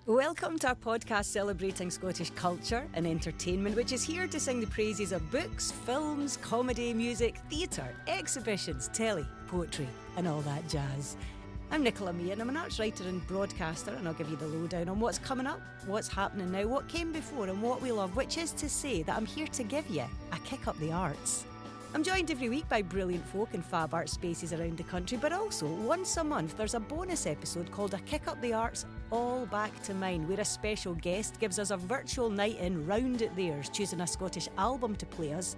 Welcome to our podcast celebrating Scottish culture and entertainment, which is here to sing the praises of books, films, comedy, music, theatre, exhibitions, telly, poetry and all that jazz. I'm Nicola Meehan, I'm an arts writer and broadcaster, and I'll give you the lowdown on what's coming up, what's happening now, what came before and what we love, which is to say that I'm here to give you a kick up the arts. I'm joined every week by brilliant folk in fab art spaces around the country, but also once a month there's a bonus episode called A Kick Up the Arts All Back to Mine, where a special guest gives us a virtual night in round at theirs, choosing a Scottish album to play us,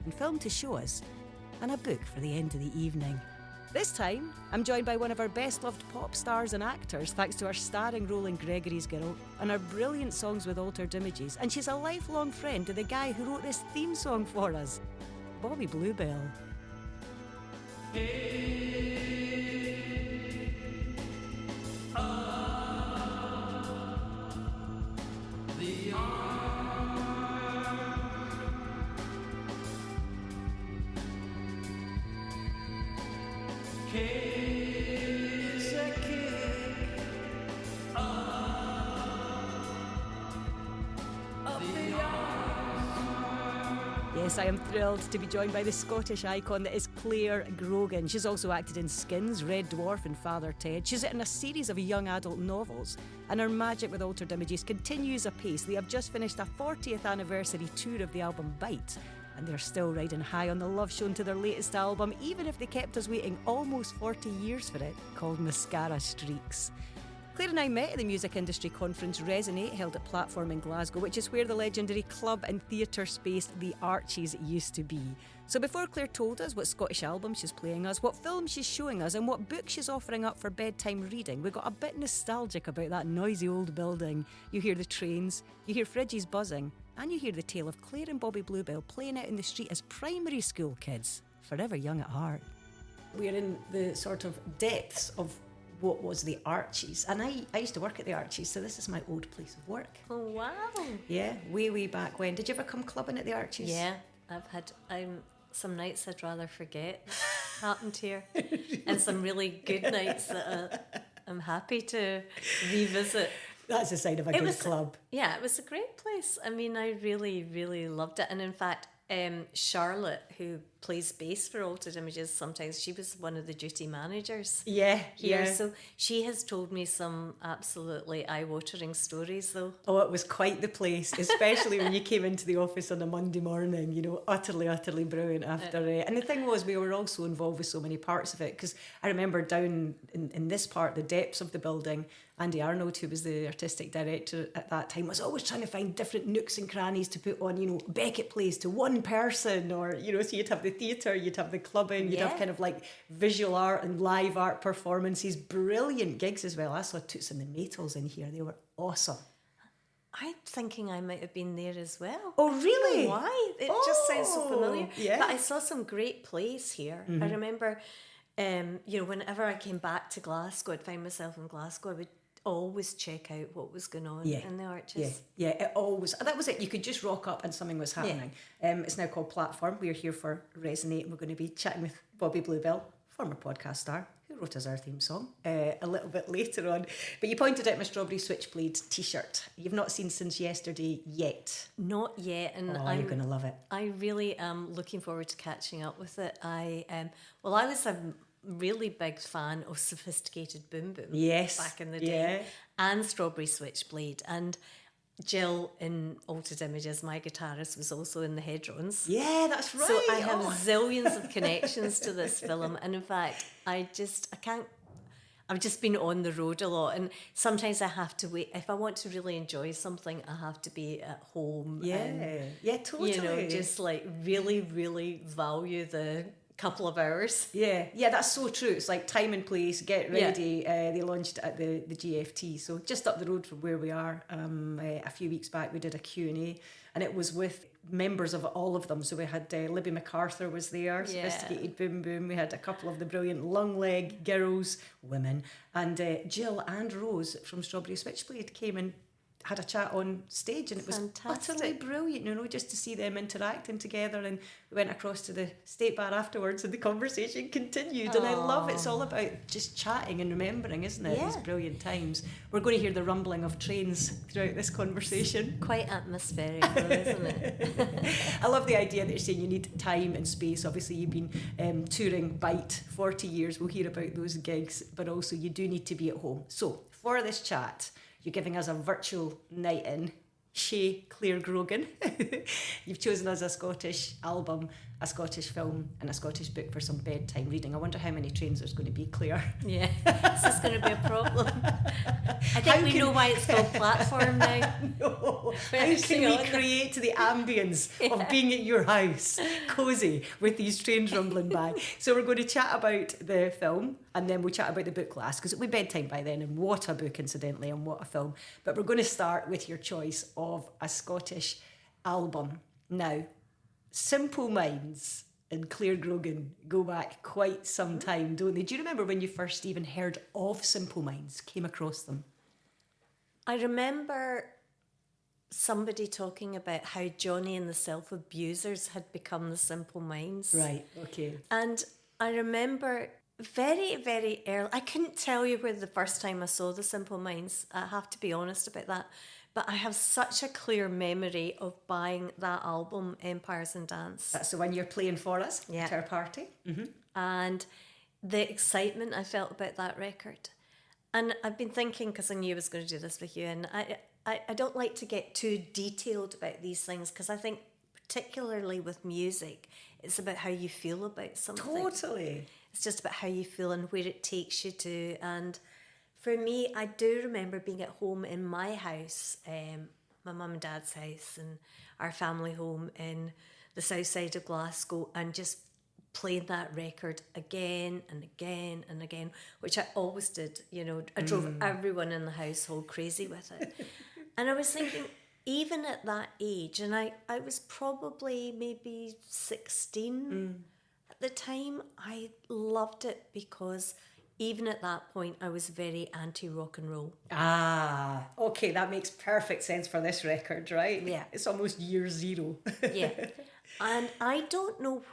and film to show us, and a book for the end of the evening. This time, I'm joined by one of our best loved pop stars and actors, thanks to her starring role in Gregory's Girl and her brilliant songs with altered images, and she's a lifelong friend to the guy who wrote this theme song for us, Bobby Bluebell. Yes, I am thrilled to be joined by the Scottish icon that is Clare Grogan. She's also acted in Skins, Red Dwarf and Father Ted. She's written a series of young adult novels, and her magic with altered images continues apace. They have just finished a 40th anniversary tour of the album Bite, and they're still riding high on the love shown to their latest album, even if they kept us waiting almost 40 years for it, called Mascara Streakz. Clare and I met at the music industry conference Resonate, held at Platform in Glasgow, which is where the legendary club and theatre space The Arches used to be. So before Clare told us what Scottish album she's playing us, what film she's showing us and what book she's offering up for bedtime reading, we got a bit nostalgic about that noisy old building. You hear the trains, you hear fridges buzzing, and you hear the tale of Clare and Bobby Bluebell playing out in the street as primary school kids, forever young at heart. We're in the sort of depths of what was the Arches, and I used to work at the Arches, so this is my old place of work. Oh wow! Yeah, way back when. Did you ever come clubbing at the Arches? Yeah, I've had some nights I'd rather forget happened here, and some really good nights that I'm happy to revisit. That's the sign of a good club. Yeah, it was a great place. I mean, I really loved it, and in fact, Charlotte, who plays bass for Altered Images, sometimes she was one of the duty managers here. So she has told me some absolutely eye-watering stories, though. Oh, it was quite the place, especially when you came into the office on a Monday morning, you know, utterly brilliant after. And the thing was, we were also involved with so many parts of it, because I remember down in this part, the depths of the building, Andy Arnold, who was the artistic director at that time, was always trying to find different nooks and crannies to put on, you know, Beckett plays to one person, or, you know, so you'd have the theatre, you'd have the clubbing, you'd have kind of like visual art and live art performances, brilliant gigs as well. I saw Toots and the Maytals in here, they were awesome. I'm thinking I might have been there as well. Oh, really? I don't know why? It just sounds so familiar. Yeah. But I saw some great plays here. Mm-hmm. I remember, you know, whenever I came back to Glasgow, I'd find myself in Glasgow, I would always check out what was going on in the Arches. Yeah, it always, that was it. You could just rock up and something was happening. It's now called Platform. We're here for Resonate, and we're going to be chatting with Bobby Bluebell, former podcast star, who wrote us our theme song a little bit later on. But you pointed out my Strawberry Switchblade t-shirt. You've not seen Since Yesterday yet. Not yet, and you're going to love it. I really am looking forward to catching up with it. I was a really big fan of Sophisticated Boom Boom back in the day, and Strawberry Switchblade, and Jill in Altered Images, my guitarist, was also in the Hedrons. Yeah, that's right. So I have zillions of connections to this film, and in fact I've just been on the road a lot, and sometimes I have to wait. If I want to really enjoy something, I have to be at home. Yeah, totally. You know, just like really value the couple of hours. Yeah, that's so true. It's like time and place, get ready. They launched at the GFT, so just up the road from where we are. A few weeks back we did a Q&A, and it was with members of all of them. So we had Libby MacArthur was there, Sophisticated Boom Boom. We had a couple of the brilliant Long Leg girls, women, and Jill and Rose from Strawberry Switchblade came and had a chat on stage, and it was utterly brilliant, you know, just to see them interacting together. And we went across to the State Bar afterwards and the conversation continued. And I love it's all about just chatting and remembering, isn't it? These brilliant times. We're going to hear the rumbling of trains throughout this conversation. Quite atmospheric though, isn't it? I love the idea that you're saying you need time and space. Obviously you've been touring Bite 40 years, we'll hear about those gigs, but also you do need to be at home. So for this chat, you're giving us a virtual night in, chez Clare Grogan. You've chosen us a Scottish album, a Scottish film, and a Scottish book for some bedtime reading. I wonder how many trains there's going to be, Clare. Yeah, this is going to be a problem. I think we know why it's called Platform now. No. How can we create the ambience of being at your house, cosy, with these trains rumbling by? So we're going to chat about the film, and then we'll chat about the book last, because it'll be bedtime by then, and what a book, incidentally, and what a film. But we're going to start with your choice of a Scottish album. Now, Simple Minds and Clare Grogan go back quite some time, don't they? Do you remember when you first even heard of Simple Minds, came across them? I remember somebody talking about how Johnny and the Self-Abusers had become the Simple Minds. Right, okay. And I remember very, very early, I couldn't tell you where the first time I saw the Simple Minds, I have to be honest about that. But I have such a clear memory of buying that album, Empires and Dance. That's the one you're playing for us at our party. Mm-hmm. And the excitement I felt about that record. And I've been thinking, because I knew I was going to do this with you, and I don't like to get too detailed about these things, because I think particularly with music, it's about how you feel about something. Totally. It's just about how you feel and where it takes you to. And for me, I do remember being at home in my house, my mum and dad's house, and our family home in the south side of Glasgow, and just playing that record again and again and again, which I always did. You know, I drove everyone in the household crazy with it. And I was thinking, even at that age, and I was probably maybe 16 at the time, I loved it because even at that point, I was very anti-rock and roll. Ah, okay, that makes perfect sense for this record, right? Yeah. It's almost year zero. Yeah. And I don't know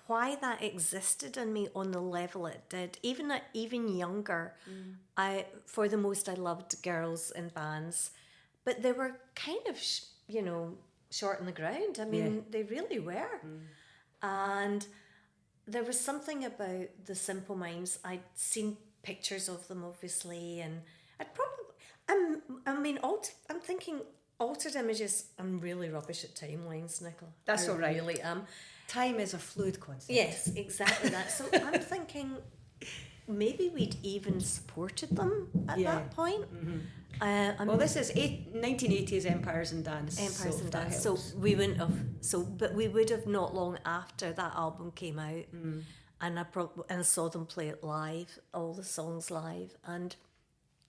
why that existed in me on the level it did. Even younger, for the most, I loved girls in bands, but they were kind of, short on the ground. I mean, they really were. And there was something about the Simple Minds. I'd seen pictures of them, obviously, and I'm thinking altered images. I'm really rubbish at timelines, Nicola. That's all right. I really am. Time is a fluid concept. Yes, exactly that. So I'm thinking maybe we'd even supported them at that point. Mm-hmm. Well, this is 1980s Empires and Dance. Empires and Dance. So we wouldn't have. But we would have not long after that album came out, and I saw them play it live, all the songs live. And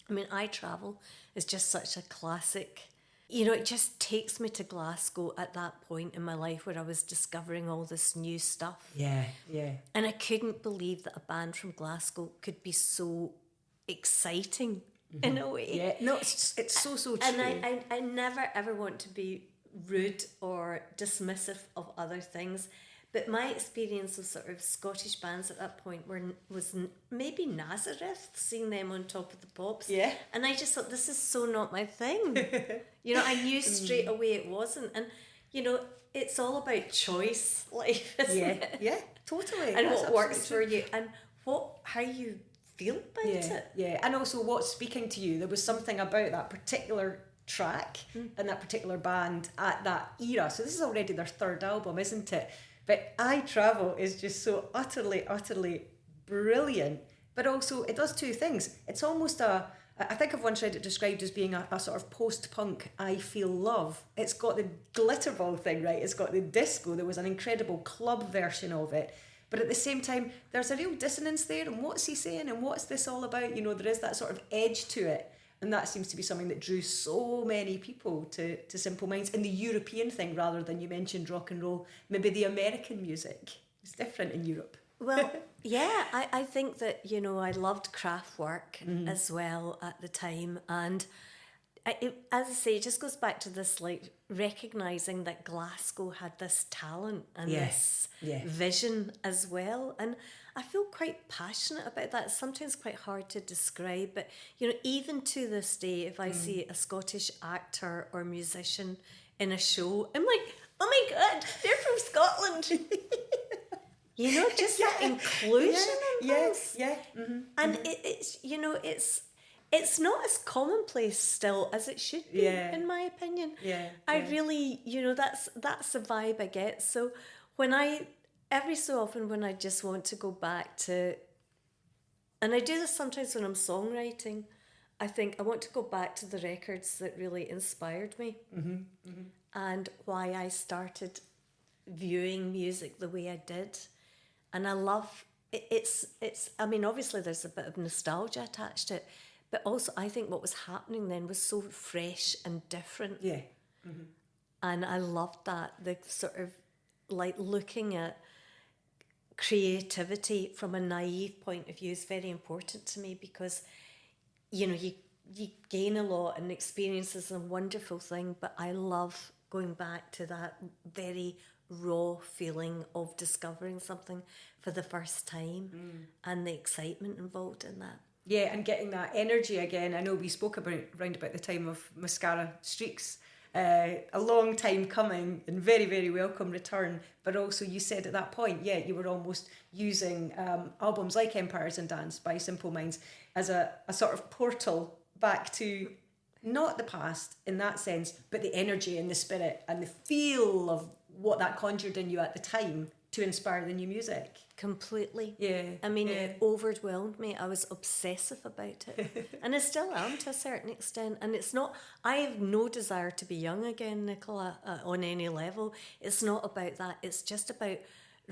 I mean, I Travel is just such a classic. You know, it just takes me to Glasgow at that point in my life where I was discovering all this new stuff. Yeah, yeah. And I couldn't believe that a band from Glasgow could be so exciting in a way. Yeah, no, it's so true. And I never ever want to be rude or dismissive of other things, but my experience of sort of Scottish bands at that point was maybe Nazareth, seeing them on Top of the Pops. Yeah. And I just thought, this is so not my thing. I knew straight away it wasn't. And, it's all about choice, life, isn't it? Yeah, totally. And what works for you and how you feel about it. Yeah, and also what's speaking to you. There was something about that particular track and that particular band at that era. So this is already their third album, isn't it? But I Travel is just so utterly, utterly brilliant. But also it does two things. It's almost I think I've once read it described as being a sort of post-punk I Feel Love. It's got the glitter ball thing, right? It's got the disco. There was an incredible club version of it. But at the same time, there's a real dissonance there. And what's he saying? And what's this all about? There is that sort of edge to it. And that seems to be something that drew so many people to Simple Minds. And the European thing, rather than you mentioned rock and roll, maybe the American music is different in Europe. Well, yeah, I think that, you know, I loved craft work as well at the time. And as I say, it just goes back to this, like, recognising that Glasgow had this talent and this vision as well. And I feel quite passionate about that. It's sometimes quite hard to describe, but, you know, even to this day, if I see a Scottish actor or musician in a show, I'm like, oh my God, they're from Scotland. You know, just that inclusion in things. And it's, you know, it's not as commonplace still as it should be, in my opinion. I really, you know, that's the vibe I get. So when every so often when I just want to go back to, and I do this sometimes when I'm songwriting, I think I want to go back to the records that really inspired me and why I started viewing music the way I did. And I love, it's. I mean, obviously there's a bit of nostalgia attached to it, but also I think what was happening then was so fresh and different. And I loved that, the sort of like looking at creativity from a naive point of view is very important to me, because, you know, you gain a lot and experience is a wonderful thing, but I love going back to that very raw feeling of discovering something for the first time and the excitement involved in that. Yeah, and getting that energy again. I know we spoke about round about the time of Mascara Streakz, a long time coming and very, very welcome return. But also you said at that point, you were almost using albums like Empires and Dance by Simple Minds as a sort of portal back to not the past in that sense, but the energy and the spirit and the feel of what that conjured in you at the time to inspire the new music. Completely. I mean, it overwhelmed me. I was obsessive about it. And I still am to a certain extent. And it's not, I have no desire to be young again, Nicola, on any level. It's not about that. It's just about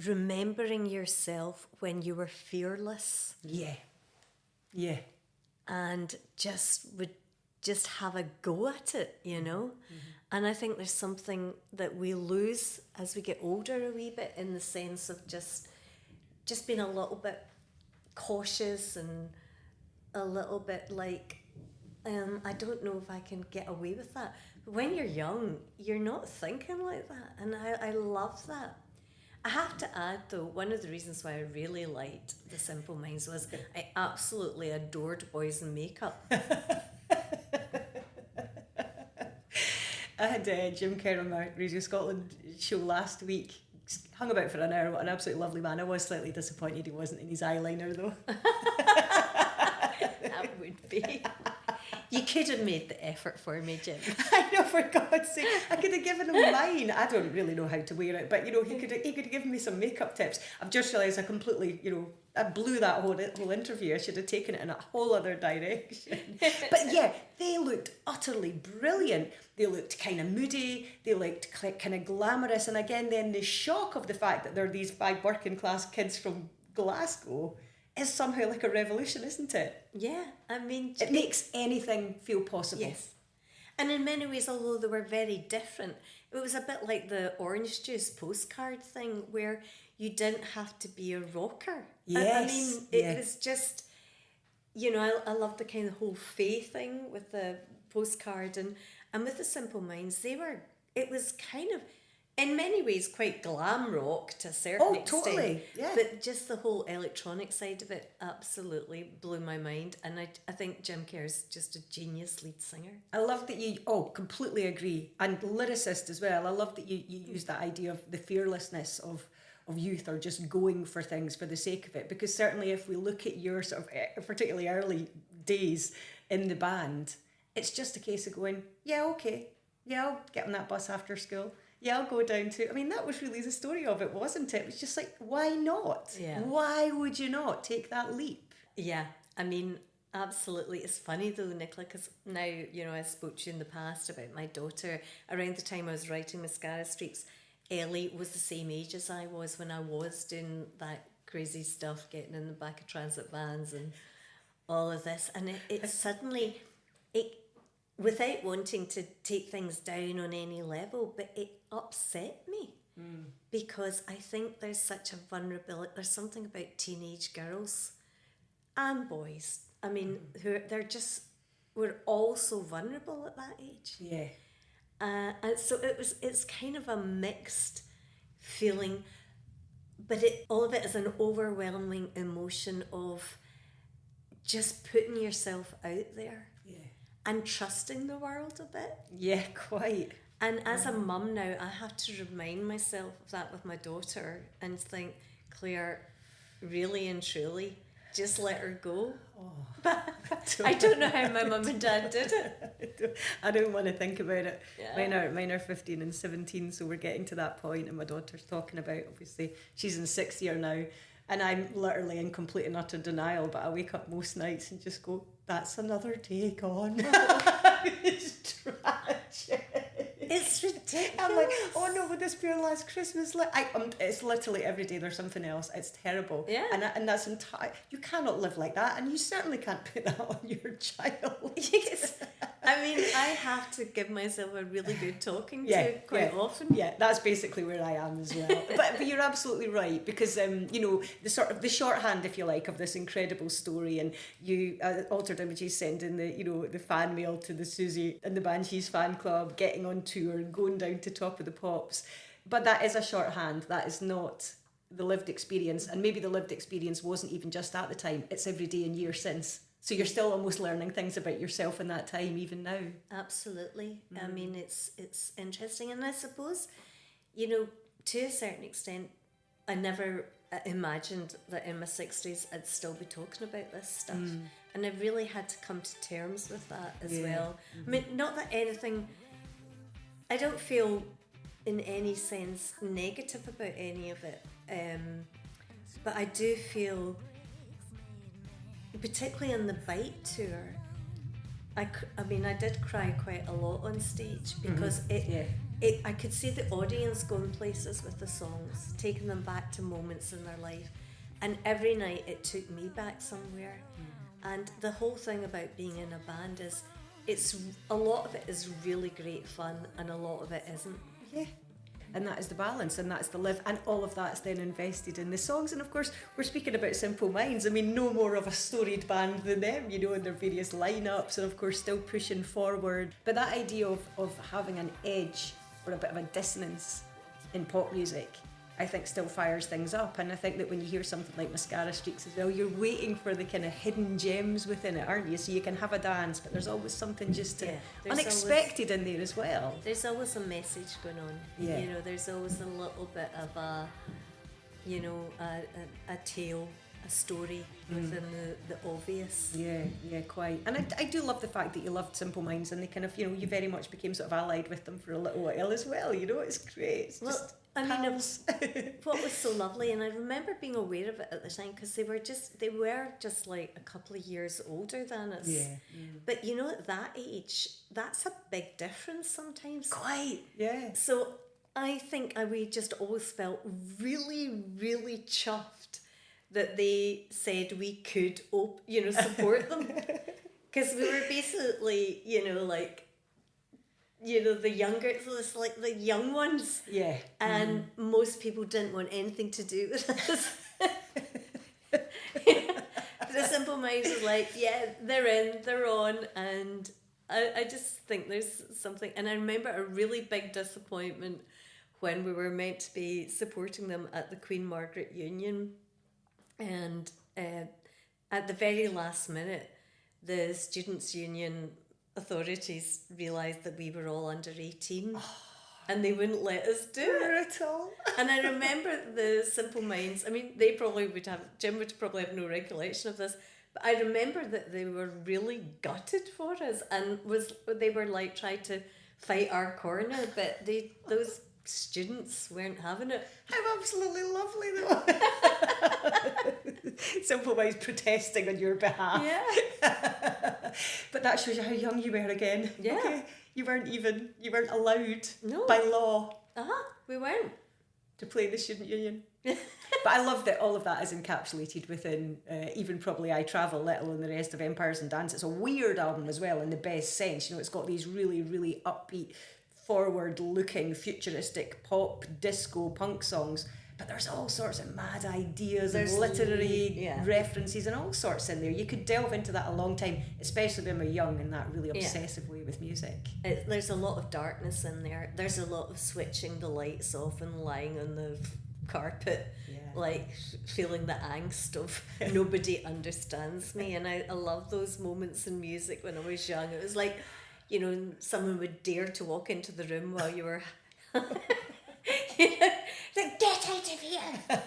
remembering yourself when you were fearless. And just have a go at it, you know? And I think there's something that we lose as we get older a wee bit, in the sense of just being a little bit cautious and a little bit like, I don't know if I can get away with that. But when you're young, you're not thinking like that. And I love that. I have to add, though, one of the reasons why I really liked the Simple Minds was I absolutely adored Boys in Makeup. I had Jim Kerr on my Radio Scotland show last week. Hung about for an hour. What an absolutely lovely man. I was slightly disappointed he wasn't in his eyeliner, though. That would be. You could have made the effort for me, Jim. I know, for God's sake. I could have given him mine. I don't really know how to wear it, but, you know, he could have given me some makeup tips. I've just realised I completely, you know, I blew that whole interview. I should have taken it in a whole other direction. But yeah, they looked utterly brilliant. They looked kind of moody. They looked kind of glamorous. And again, then the shock of the fact that they're these 5 working class kids from Glasgow is somehow like a revolution, isn't it? Yeah, I mean, it makes anything feel possible. Yes. And in many ways, although they were very different, it was a bit like the orange juice postcard thing, where you didn't have to be a rocker. Yes. I mean, it was just, you know, I love the kind of whole faith thing with the postcard, and with the Simple Minds, it was kind of, in many ways, quite glam rock to a certain extent. Totally, yeah. But just the whole electronic side of it absolutely blew my mind. And I think Jim Kerr's just a genius lead singer. I love that you, completely agree. And lyricist as well. I love that you use that idea of the fearlessness of youth, or just going for things for the sake of it. Because certainly if we look at your sort of particularly early days in the band, it's just a case of going, I'll get on that bus after school. I'll go down to... I mean, that was really the story of it, wasn't it? It was just like, why not? Yeah. Why would you not take that leap? Yeah, I mean, absolutely. It's funny though, Nicola, because now, you know, I spoke to you in the past about my daughter. Around the time I was writing Mascara Streakz, Ellie was the same age as I was when I was doing that crazy stuff, getting in the back of transit vans and all of this. And it suddenly... without wanting to take things down on any level, but it upset me. because I think there's such a vulnerability. There's something about teenage girls and boys. I mean, we're all so vulnerable at that age. Yeah. And so it's kind of a mixed feeling, but all of it is an overwhelming emotion of just putting yourself out there. Yeah. And trusting the world a bit. Yeah, quite. And as a mum now, I have to remind myself of that with my daughter and think, Claire, really and truly, just let her go. Oh, but I don't know how my mum and dad did it. I don't want to think about it. Yeah. Mine are 15 and 17, so we're getting to that point, and my daughter's talking about, obviously, she's in 6th year now, and I'm literally in complete and utter denial, but I wake up most nights and just go, that's another day gone. It's tragic. It's ridiculous. I'm like, oh no, would this be our last Christmas? It's literally every day there's something else. It's terrible. Yeah. And that's entire. You cannot live like that, and you certainly can't put that on your child. Yes. I mean, I have to give myself a really good talking to quite often. Yeah, that's basically where I am as well. but you're absolutely right, because you know, the shorthand, if you like, of this incredible story, and you Altered Images sending the fan mail to the Susie and the Banshees fan club, getting on tour and going down to Top of the Pops. But that is a shorthand. That is not the lived experience, and maybe the lived experience wasn't even just at the time. It's every day and year since. So you're still almost learning things about yourself in that time, even now. Absolutely. I mean, it's interesting. And I suppose, you know, to a certain extent, I never imagined that in my 60s I'd still be talking about this stuff. And I really had to come to terms with that as well. I mean, not that anything... I don't feel in any sense negative about any of it. But I do feel... particularly on the Bite tour, I did cry quite a lot on stage because I could see the audience going places with the songs, taking them back to moments in their life, and every night it took me back somewhere. And the whole thing about being in a band is, a lot of it is really great fun, and a lot of it isn't. Yeah. And that is the balance, and that's the live, and all of that's then invested in the songs. And of course, we're speaking about Simple Minds. I mean, no more of a storied band than them, you know, in their various lineups, and of course still pushing forward. But that idea of having an edge or a bit of a dissonance in pop music, I think still fires things up. And I think that when you hear something like Mascara Streakz as well, you're waiting for the kind of hidden gems within it, aren't you? So you can have a dance, but there's always something just unexpected in there as well. There's always a message going on. Yeah. You know, there's always a little bit of a tale, a story within the obvious. Yeah, quite. And I do love the fact that you loved Simple Minds, and they kind of, you know, you very much became sort of allied with them for a little while as well, you know, it's great. It's just what was so lovely, and I remember being aware of it at the time, because they were just like a couple of years older than us. Yeah. But you know, at that age, that's a big difference sometimes. Quite, yeah. So I think we just always felt really, really chuffed that they said we could, support them, because we were basically, the younger, so it's like the young ones. Yeah. And most people didn't want anything to do with us. The Simple Minds was like, yeah, they're in, they're on. And I just think there's something. And I remember a really big disappointment when we were meant to be supporting them at the Queen Margaret Union. And at the very last minute, the Students' Union authorities realised that we were all under 18 and they wouldn't let us do it at all. And I remember the Simple Minds, I mean, Jim would probably have no recollection of this, but I remember that they were really gutted for us, and they were like trying to fight our corner, but those students weren't having it. How absolutely lovely though. Simple Minds protesting on your behalf. Yeah. But that shows you how young you were again. Yeah. Okay. You weren't allowed No. by law. We weren't. To play in the Student Union. But I love that all of that is encapsulated within even probably I Travel, let alone the rest of Empires and Dance. It's a weird album as well in the best sense. You know, it's got these really, really upbeat, forward-looking, futuristic pop, disco, punk songs. But there's all sorts of mad ideas and literary references and all sorts in there. You could delve into that a long time, especially when we're young, in that really obsessive way with music. There's a lot of darkness in there. There's a lot of switching the lights off and lying on the carpet, like feeling the angst of nobody understands me. And I love those moments in music when I was young. It was like, you know, someone would dare to walk into the room while you were... You know, like, get out of here.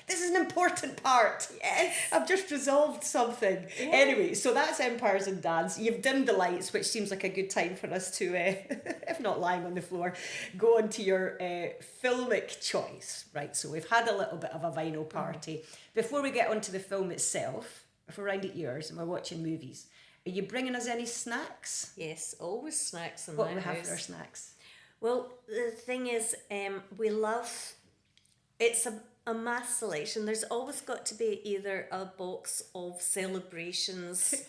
This is an important part. Yes. I've just resolved something. Yeah. Anyway, so that's Empires and Dance. You've dimmed the lights, which seems like a good time for us to, if not lying on the floor, go on to your filmic choice. Right, so we've had a little bit of a vinyl party. Before we get onto the film itself, if we're round at yours and we're watching movies, are you bringing us any snacks? Yes, always snacks in my house. What do we have for our snacks? Well, the thing is, we love, it's a mass selection. There's always got to be either a box of celebrations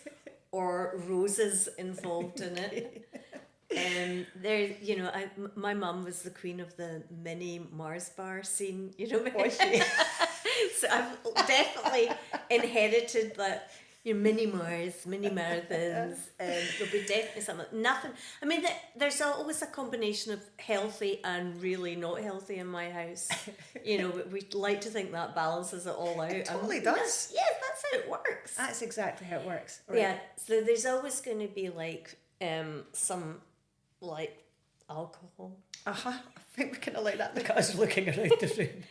or roses involved in it. There, you know, my mum was the queen of the mini Mars bar scene, you know. Was she? So I've definitely inherited that. Your mini Mars, mini marathons, there'll be definitely something. Nothing. I mean, there's always a combination of healthy and really not healthy in my house. You know, we like to think that balances it all out. It totally does. Yes, that's how it works. That's exactly how it works. Right. Yeah. So there's always going to be like some like alcohol. I think we kind of like that. Look at us looking around the room.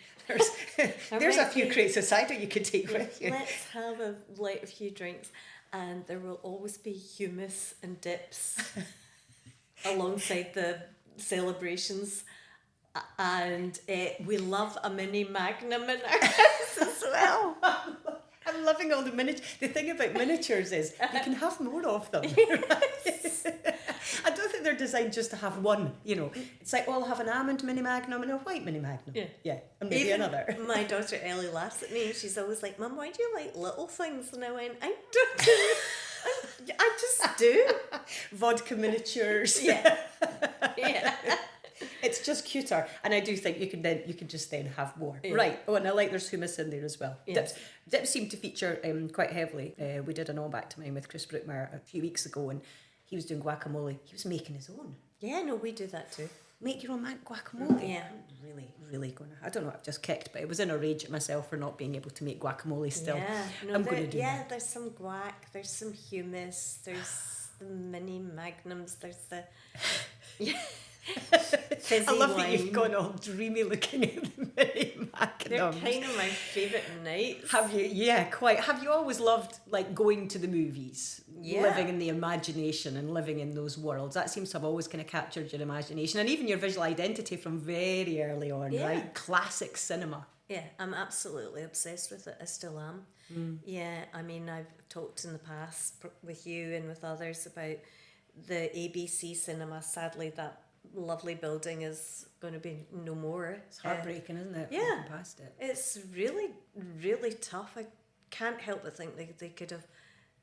There's a few crates of cider you could take with you. Let's have a few drinks, and there will always be hummus and dips alongside the celebrations. And we love a mini Magnum in our house as well. I'm loving all the miniatures. The thing about miniatures is you can have more of them. Yes. I don't think they're designed just to have one, you know. It's like, well, I'll have an almond mini Magnum and a white mini Magnum. Yeah, and maybe even another. My daughter Ellie laughs at me and she's always like, Mum, why do you like little things? And I went, I don't know. I just do. Vodka miniatures. Yeah. It's just cuter, and I do think you can just then have more. Yeah. Right. Oh, and I like there's hummus in there as well. Yeah. Dips seem to feature quite heavily. We did an All Back to Mine with Chris Brookmeyer a few weeks ago, and he was doing guacamole. He was making his own. Yeah, no, we do that too. Make your own guacamole. Yeah. I'm really gonna. I don't know. I've just kicked, but I was in a rage at myself for not being able to make guacamole still. Yeah. No, I'm going to do that. Yeah, there's some guac. There's some hummus. There's the mini Magnums. There's the. Yeah. I love that you've gone all dreamy looking at the mini Magnums. They're kind of my favourite nights. Have you? Yeah, quite. Have you always loved like going to the movies, living in the imagination and living in those worlds? That seems to have always kind of captured your imagination and even your visual identity from very early on, right? Classic cinema. Yeah, I'm absolutely obsessed with it. I still am. Yeah, I mean, I've talked in the past with you and with others about the ABC cinema. Sadly, that lovely building is going to be no more. It's heartbreaking, isn't it? Yeah. Walking past it. It's really, really tough. I can't help but think they could have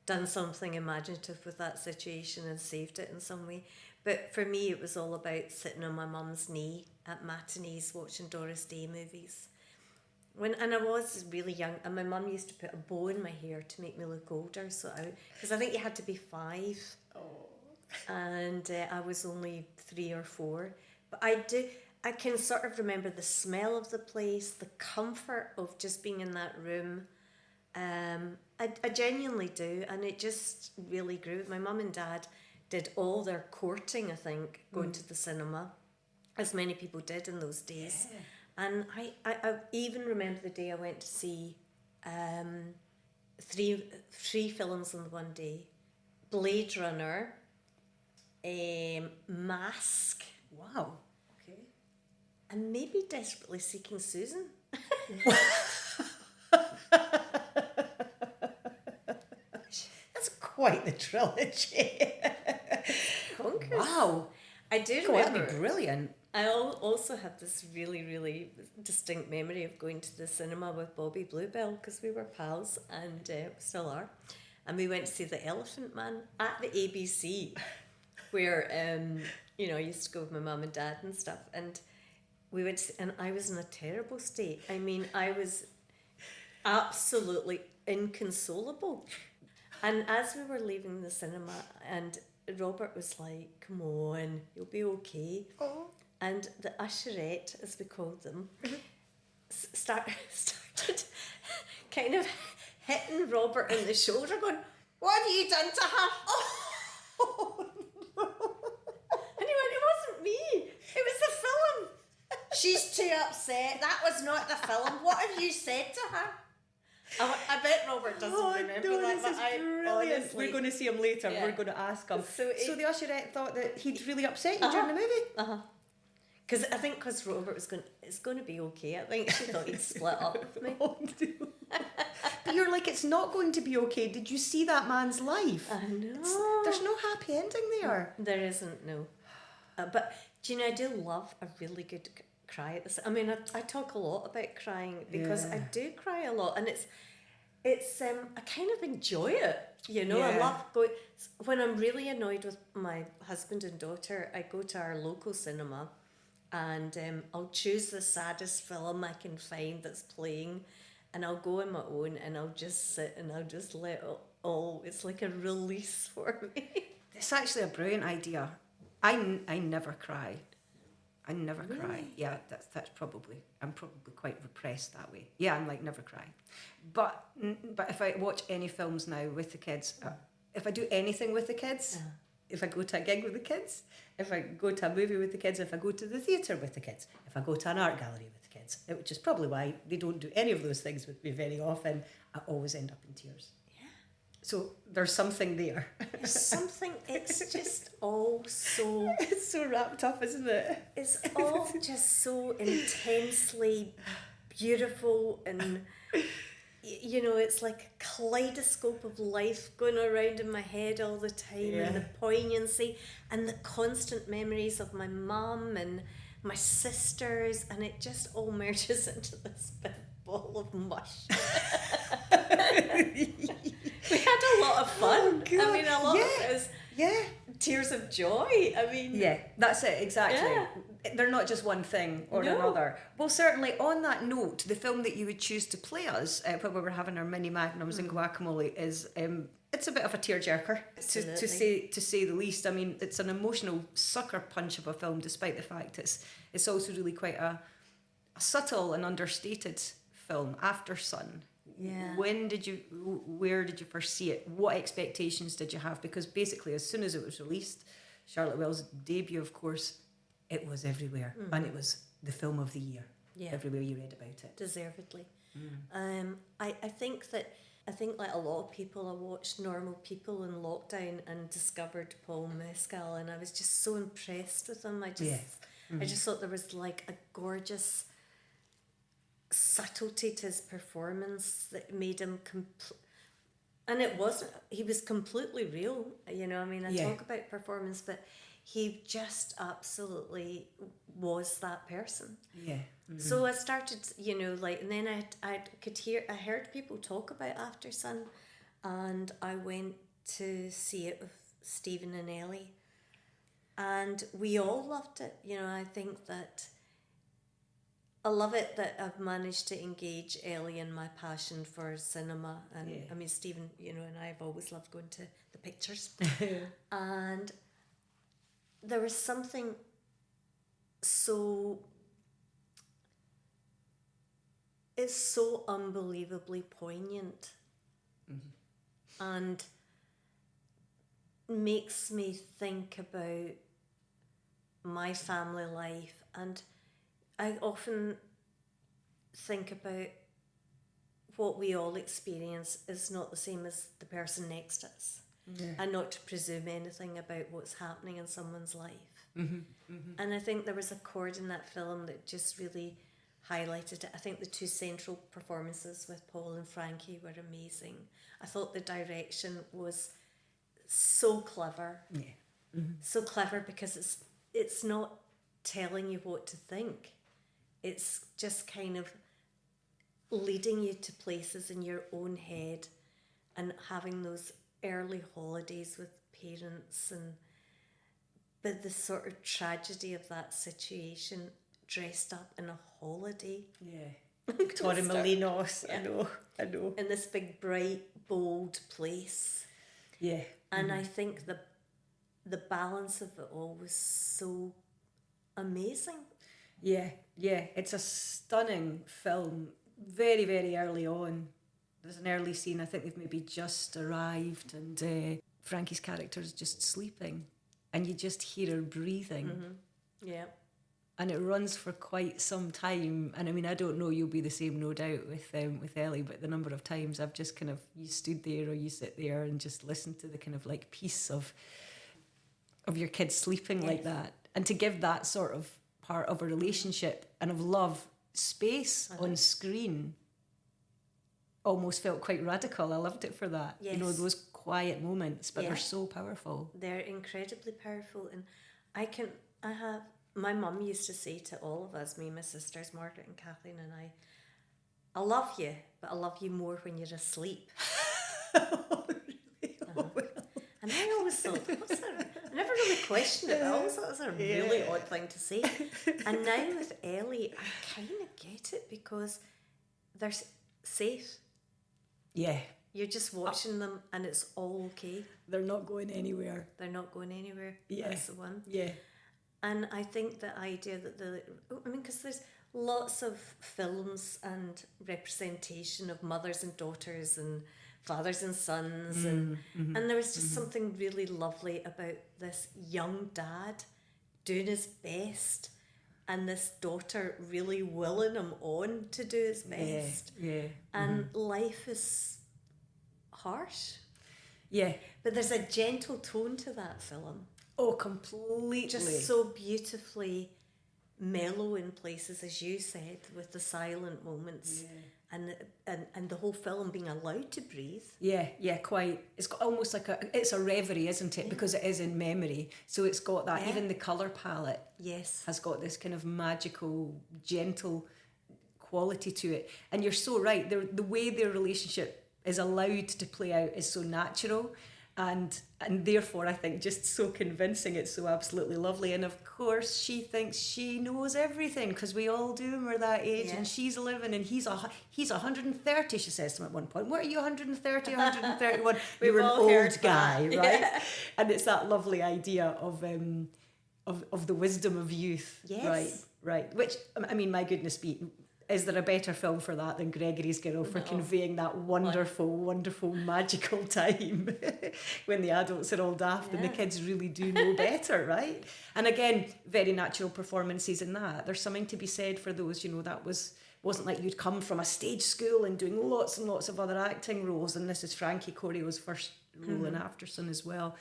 done something imaginative with that situation and saved it in some way. But for me, it was all about sitting on my mum's knee at matinees watching Doris Day movies. And I was really young, and my mum used to put a bow in my hair to make me look older. Because I think you had to be 5. Oh. And I was only 3 or 4, but I can sort of remember the smell of the place, the comfort of just being in that room. I genuinely do, and it just really grew. My mum and dad did all their courting, I think, going to the cinema, as many people did in those days. And I even remember the day I went to see 3 films in one day: Blade Runner, Mask. Wow. Okay. And maybe Desperately Seeking Susan. That's quite the trilogy. Bonkers. Wow. I do remember. That'd be brilliant. I also have this really, really distinct memory of going to the cinema with Bobby Bluebell because we were pals and still are. And we went to see The Elephant Man at the ABC. where I used to go with my mum and dad and stuff, and we went and I was in a terrible state. I mean, I was absolutely inconsolable. And as we were leaving the cinema, and Robert was like, "Come on, you'll be okay." Oh. And the usherette, as we called them, started kind of hitting Robert in the shoulder, going, "What have you done to her?" Oh, no. And he went, "It wasn't me. It was the film." "She's too upset. That was not the film. What have you said to her?" I bet Robert doesn't remember that. This is brilliant. Honestly, we're going to see him later. Yeah. We're going to ask him. So the usherette thought that he'd really upset you during the movie? Because Robert was going, "It's going to be okay." I think she thought he'd split up with me. Oh, no. But you're like, it's not going to be okay. Did you see that man's life? I know. There's no happy ending there. There isn't, no. But, do you know, I do love a really good cry at this. I mean, I talk a lot about crying because I do cry a lot, and it's I kind of enjoy it, you know. I love going, when I'm really annoyed with my husband and daughter, I go to our local cinema, and I'll choose the saddest film I can find that's playing, and I'll go on my own, and I'll just sit and I'll just let it all, it's like a release for me. It's actually a brilliant idea. I never cry. I never cry. Yeah, that's probably, I'm probably quite repressed that way. Yeah, I'm like, never cry. But if I watch any films now with the kids, if I do anything with the kids, if I go to a gig with the kids, if I go to a movie with the kids, if I go to the theatre with the kids, if I go to an art gallery with the kids, which is probably why they don't do any of those things with me very often, I always end up in tears. So there's something there. There's something, it's just all so... It's so wrapped up, isn't it? It's all just so intensely beautiful, and, you know, it's like a kaleidoscope of life going around in my head all the time, and the poignancy and the constant memories of my mum and my sisters, and it just all merges into this big ball of mush. We had a lot of fun. Oh, I mean, a lot of it is tears of joy. I mean... Yeah, that's it, exactly. Yeah. They're not just one thing or another. Well, certainly, on that note, the film that you would choose to play us when we were having our mini magnums and guacamole is... it's a bit of a tearjerker, to say the least. I mean, it's an emotional sucker punch of a film, despite the fact it's also really quite a subtle and understated film. After Sun. Yeah. Where did you first see it? What expectations did you have? Because basically, as soon as it was released, Charlotte Wells' debut, of course, it was everywhere, and it was the film of the year. Yeah. Everywhere you read about it, deservedly. I think like a lot of people, I watched Normal People in lockdown and discovered Paul Mescal, and I was just so impressed with him. I just thought there was like a gorgeous subtlety to his performance that made him and he was completely real, you know. I mean, I talk about performance, but he just absolutely was that person. So I started, you know, like, and then I heard people talk about After Sun, and I went to see it with Stephen and Ellie, and we all loved it. You know, I think that I love it that I've managed to engage Ellie in my passion for cinema. And I mean, Stephen, you know, and I've always loved going to the pictures. And there was something it's so unbelievably poignant, and makes me think about my family life. And I often think about what we all experience is not the same as the person next to us, and not to presume anything about what's happening in someone's life. And I think there was a chord in that film that just really highlighted it. I think the two central performances with Paul and Frankie were amazing. I thought the direction was so clever. So clever, because it's not telling you what to think. It's just kind of leading you to places in your own head, and having those early holidays with parents, and but the sort of tragedy of that situation dressed up in a holiday. Yeah. Torremolinos. Yeah. I know. In this big, bright, bold place. Yeah. And I think the balance of it all was so amazing. Yeah. It's a stunning film. Very, very early on. There's an early scene, I think they've maybe just arrived, and Frankie's character is just sleeping, and you just hear her breathing. Mm-hmm. Yeah. And it runs for quite some time. And I mean, I don't know, you'll be the same, no doubt, with Ellie, but the number of times I've just kind of, you stood there or you sit there and just listen to the kind of like peace of your kids sleeping like that. And to give that sort of part of a relationship and of love space on screen almost felt quite radical. I loved it for that. Yes. You know, those quiet moments, but they're so powerful. They're incredibly powerful. And my mum used to say to all of us, me, my sisters, Margaret and Kathleen and I love you, but I love you more when you're asleep. Oh, really? And I always thought, I never really questioned it. I always thought it was a really odd thing to say. And now with Ellie, I kind of get it because they're safe. Yeah. You're just watching them and it's all okay. They're not going anywhere. Yeah. That's the one. Yeah. And I think the idea that because there's lots of films and representation of mothers and daughters and fathers and sons, and there was just something really lovely about this young dad doing his best and this daughter really willing him on to do his best. Yeah. And life is harsh. Yeah. But there's a gentle tone to that film. Oh, completely. Just so beautifully mellow in places, as you said, with the silent moments. Yeah. And the whole film being allowed to breathe. Yeah, quite. It's got almost like it's a reverie, isn't it? Yeah. Because it is in memory. So it's got that, even the colour palette has got this kind of magical, gentle quality to it. And you're so right, the way their relationship is allowed to play out is so natural. And therefore, I think just so convincing. It's so absolutely lovely. And of course, she thinks she knows everything because we all do when we're that age. Yeah. And she's 11 and he's 130. She says to him at one point, "What are you, 130, 131? You're an old guy, right?" Yeah. And it's that lovely idea of the wisdom of youth, right? Which, I mean, my goodness me. Is there a better film for that than Gregory's Girl for conveying that wonderful, magical time when the adults are all daft and the kids really do know better, right? And again, very natural performances in that. There's something to be said for those, you know, that wasn't like you'd come from a stage school and doing lots and lots of other acting roles, and this is Frankie Corio's first role in Aftersun as well.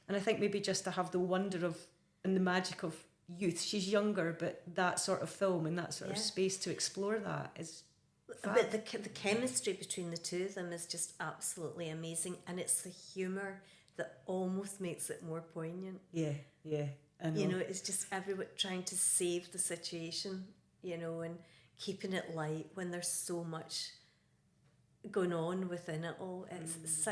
And I think maybe just to have the wonder of and the magic of youth. She's younger, but that sort of film and that sort of space to explore that is fab. But the chemistry between the two of them is just absolutely amazing, and it's the humour that almost makes it more poignant. Yeah, I know. You know, it's just everyone trying to save the situation, you know, and keeping it light when there's so much going on within it all. It's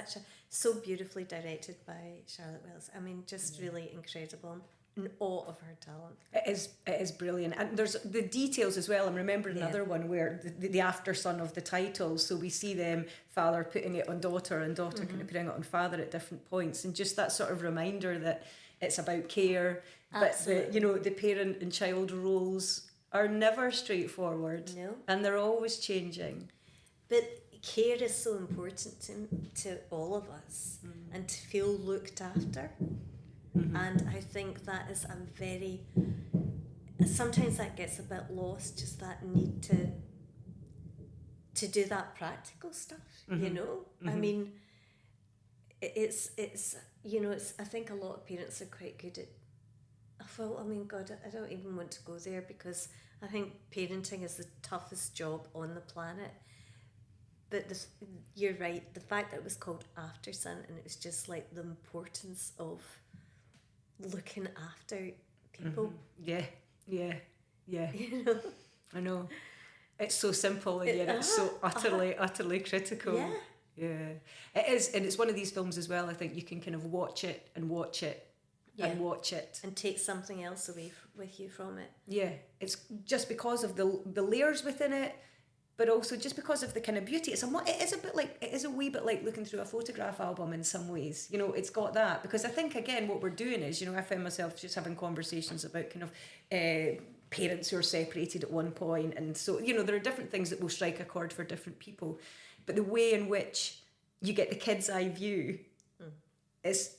so beautifully directed by Charlotte Wells. I mean, just really incredible. In awe of her talent. It is brilliant. And there's the details as well. I'm remembering another one where the Aftersun of the title, so we see them, father putting it on daughter and daughter kind of putting it on father at different points, and just that sort of reminder that it's about care. Absolutely. But the parent and child roles are never straightforward. No. And they're always changing. But care is so important to all of us, and to feel looked after. And I think that is sometimes that gets a bit lost, just that need to do that practical stuff, you know? I mean, it's I think a lot of parents are quite good at, well, I mean, God, I don't even want to go there because I think parenting is the toughest job on the planet. But you're right, the fact that it was called Aftersun, and it was just like the importance of looking after people. Yeah. You know? I know. It's so simple and yet it's so utterly critical. Yeah. It is, and it's one of these films as well, I think you can kind of watch it and watch it. And take something else away with you from it. Yeah, it's just because of the layers within it, but also just because of the kind of beauty. It is a wee bit like looking through a photograph album in some ways. You know, it's got that, because I think, again, what we're doing is, you know, I found myself just having conversations about kind of parents who are separated at one point, and so, you know, there are different things that will strike a chord for different people, but the way in which you get the kid's eye view is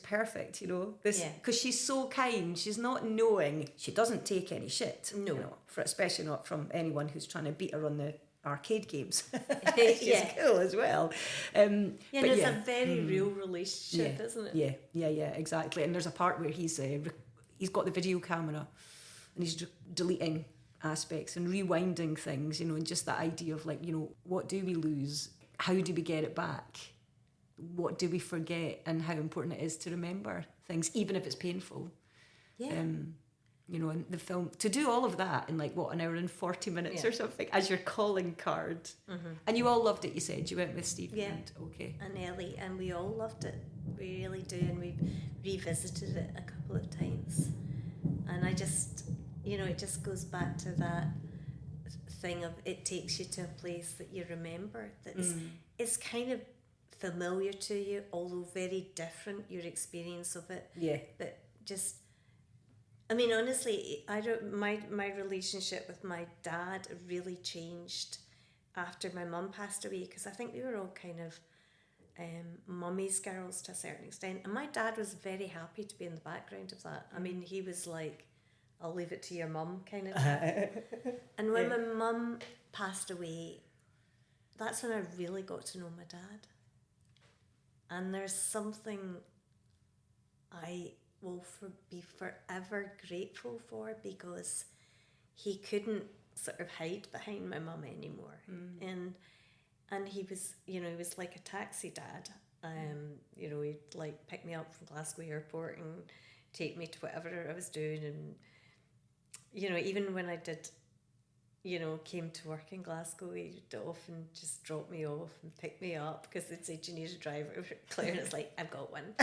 perfect, you know, because she's so kind. She's not knowing, she doesn't take any shit, you know, especially not from anyone who's trying to beat her on the arcade games. She's cool as well. It's a very real relationship, isn't it? Yeah, exactly. And there's a part where he's got the video camera and he's deleting aspects and rewinding things, you know, and just that idea of, like, you know, what do we lose? How do we get it back? What do we forget, and how important it is to remember things, even if it's painful. Yeah. You know, in the film, to do all of that in, like, what, an hour and 40 minutes or something as your calling card. Mm-hmm. And you all loved it, you said. You went with Steve and Ellie, and we all loved it. We really do, and we've revisited it a couple of times. And I just, you know, it just goes back to that thing of, it takes you to a place that you remember, that's it's kind of familiar to you, although very different, your experience of it. Yeah. But just, I mean, honestly, my relationship with my dad really changed after my mum passed away, because I think we were all kind of mummy's girls to a certain extent, and my dad was very happy to be in the background of that. I mean, he was like, I'll leave it to your mum kind of thing. And when my mum passed away, that's when I really got to know my dad. And there's something I will be forever grateful for, because he couldn't sort of hide behind my mum anymore. And he was, you know, he was like a taxi dad. You know, he'd like pick me up from Glasgow Airport and take me to whatever I was doing. And, you know, even when I did, you know, came to work in Glasgow, he'd often just drop me off and pick me up, because they'd say, do you need a driver, Claire? And it's like, I've got one.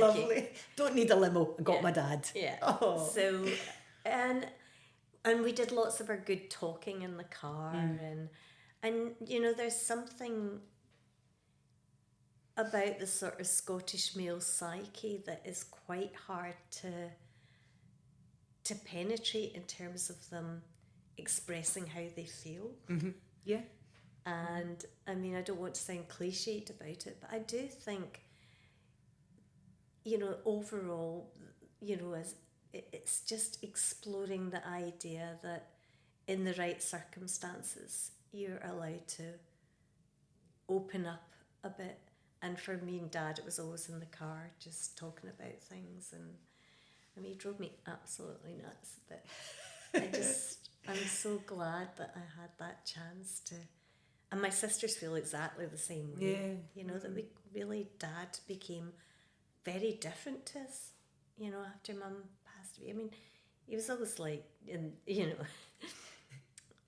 Lovely. You. Don't need a limo. I got my dad. Yeah. Oh. So, and we did lots of our good talking in the car, and you know, there's something about the sort of Scottish male psyche that is quite hard to penetrate in terms of them expressing how they feel. Mm-hmm. Yeah. And I mean, I don't want to sound cliched about it, but I do think, you know, overall, you know, as it's just exploring the idea that in the right circumstances, you're allowed to open up a bit. And for me and Dad, it was always in the car, just talking about things. And I mean, he drove me absolutely nuts, but I'm so glad that I had that chance to. And my sisters feel exactly the same way. Yeah. You know, that Dad became very different to us, you know, after Mum passed away. I mean, he was always like, you know,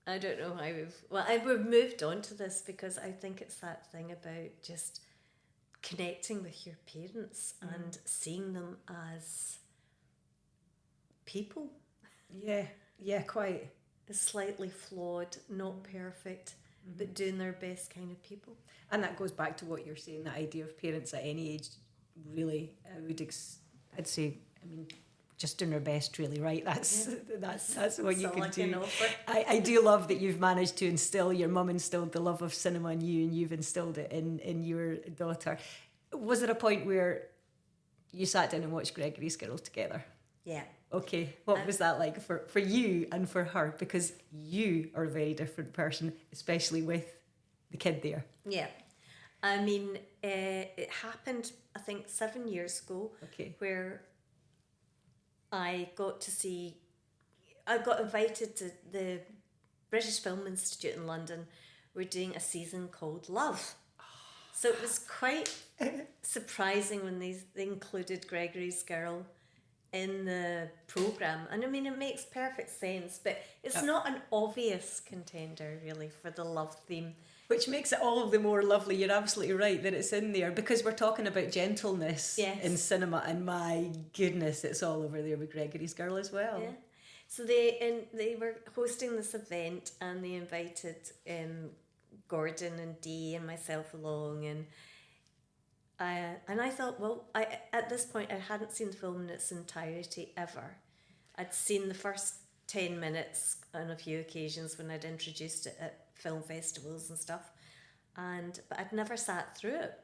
I don't know how we've moved on to this, because I think it's that thing about just connecting with your parents and seeing them as people. Yeah, quite. Slightly flawed, not perfect, but doing their best kind of people. And that goes back to what you're saying, that idea of parents at any age, really, I'd say, I mean, just doing their best, really, right? That's what you can do. I do love that you've managed to instill, your mum instilled the love of cinema in you, and you've instilled it in your daughter. Was there a point where you sat down and watched Gregory's Girls together? Yeah. Okay, what was that like for you and for her? Because you are a very different person, especially with the kid there. Yeah. I mean, it happened, I think, 7 years ago, where I got invited to the British Film Institute in London. We're doing a season called Love. So it was quite surprising when they included Gregory's Girl in the programme. And I mean, it makes perfect sense, but it's not an obvious contender, really, for the love theme. Which makes it all the more lovely. You're absolutely right that it's in there, because we're talking about gentleness in cinema, and my goodness, it's all over there with Gregory's Girl as well. Yeah. So they were hosting this event, and they invited Gordon and Dee and myself along, and I thought, well, at this point I hadn't seen the film in its entirety ever. I'd seen the first 10 minutes on a few occasions when I'd introduced it at film festivals and stuff, but I'd never sat through it.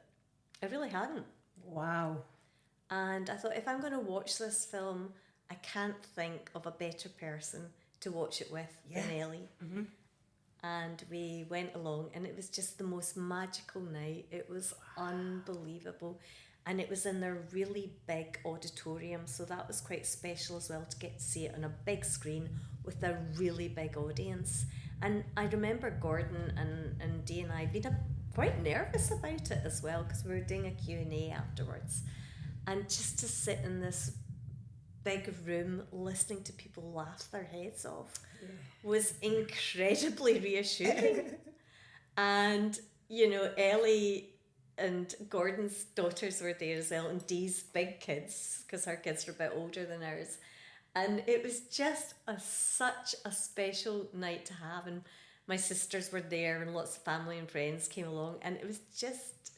I really hadn't. Wow. And I thought, if I'm going to watch this film, I can't think of a better person to watch it with than Ellie. Mm-hmm. And we went along, and it was just the most magical night. It was unbelievable. And it was in their really big auditorium, so that was quite special as well, to get to see it on a big screen with a really big audience. And I remember Gordon and Dee and I being quite nervous about it as well, because we were doing a Q&A afterwards. And just to sit in this big room listening to people laugh their heads off was incredibly reassuring. And, you know, Ellie and Gordon's daughters were there as well, and Dee's big kids, because her kids were a bit older than ours. And it was just such a special night to have. And my sisters were there, and lots of family and friends came along, and it was just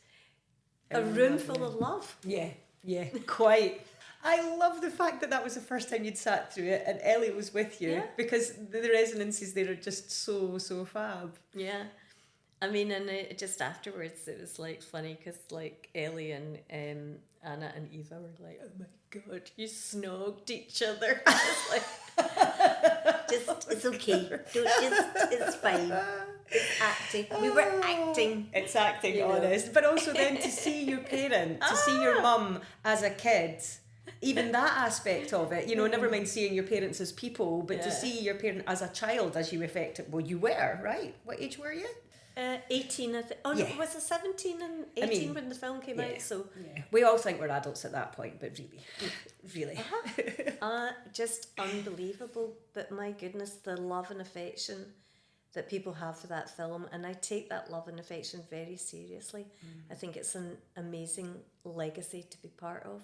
a room full of love. Yeah, quite. I love the fact that was the first time you'd sat through it, and Ellie was with you, because the resonances there are just so fab. Yeah. I mean, and just afterwards it was like funny, because like Ellie and Anna and Eva were like, oh my God, you snogged each other. It's like, it's okay. It's fine. It's acting. We were acting. It's acting, honest. But also then to see your parent, to see your mum as a kid, even that aspect of it, you know, never mind seeing your parents as people, but to see your parent as a child, as you you were, right? What age were you? 18, I think. Oh, no, was it 17 and 18 when the film came out? So we all think we're adults at that point, but really. Just unbelievable. But my goodness, the love and affection that people have for that film, and I take that love and affection very seriously. I think it's an amazing legacy to be part of.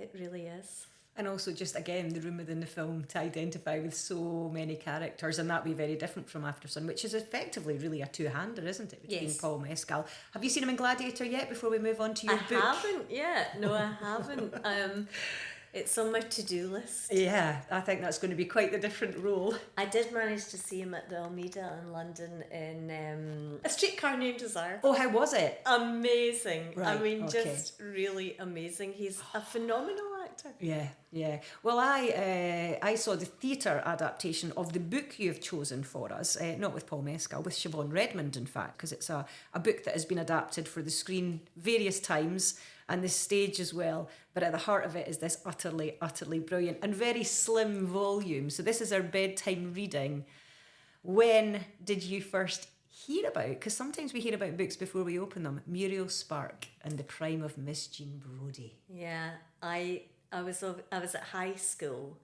It really is. And also just, again, the room within the film to identify with so many characters, and that be very different from Aftersun, which is effectively really a two-hander, isn't it, between Paul Mescal. Have you seen him in Gladiator yet, before we move on to your book? I haven't yet. No, I haven't. It's on my to-do list. Yeah, I think that's going to be quite the different role. I did manage to see him at the Almeida in London in A Streetcar Named Desire. Oh, how was it? Amazing. Right, I mean, just really amazing. He's a phenomenal actor. Yeah. Well, I saw the theatre adaptation of the book you've chosen for us, not with Paul Mescal, with Siobhan Redmond, in fact, because it's a book that has been adapted for the screen various times, and the stage as well. But at the heart of it is this utterly brilliant and very slim volume. So this is our bedtime reading. When did you first hear about? Because sometimes we hear about books before we open them. Muriel Spark and the Crime of Miss Jean Brodie. Yeah, I was at high school,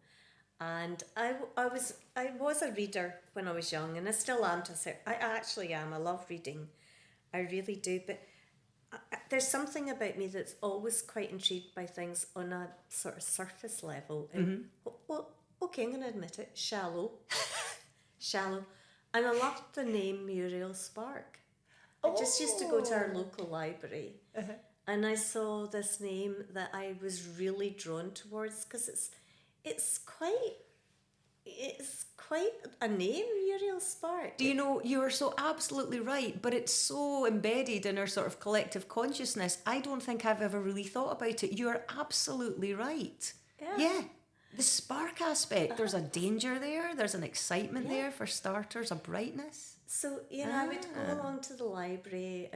and I was a reader when I was young, and I still am to say. I actually am. I love reading. I really do, but there's something about me that's always quite intrigued by things on a sort of surface level. And, well, okay, I'm going to admit it, shallow. And I loved the name Muriel Spark. I just used to go to our local library, and I saw this name that I was really drawn towards, because it's quite a name, Muriel Spark. Do you know, you are so absolutely right, but it's so embedded in our sort of collective consciousness. I don't think I've ever really thought about it. You're absolutely right. Yeah. The spark aspect, there's a danger there, there's an excitement there for starters, a brightness. So, I would go along to the library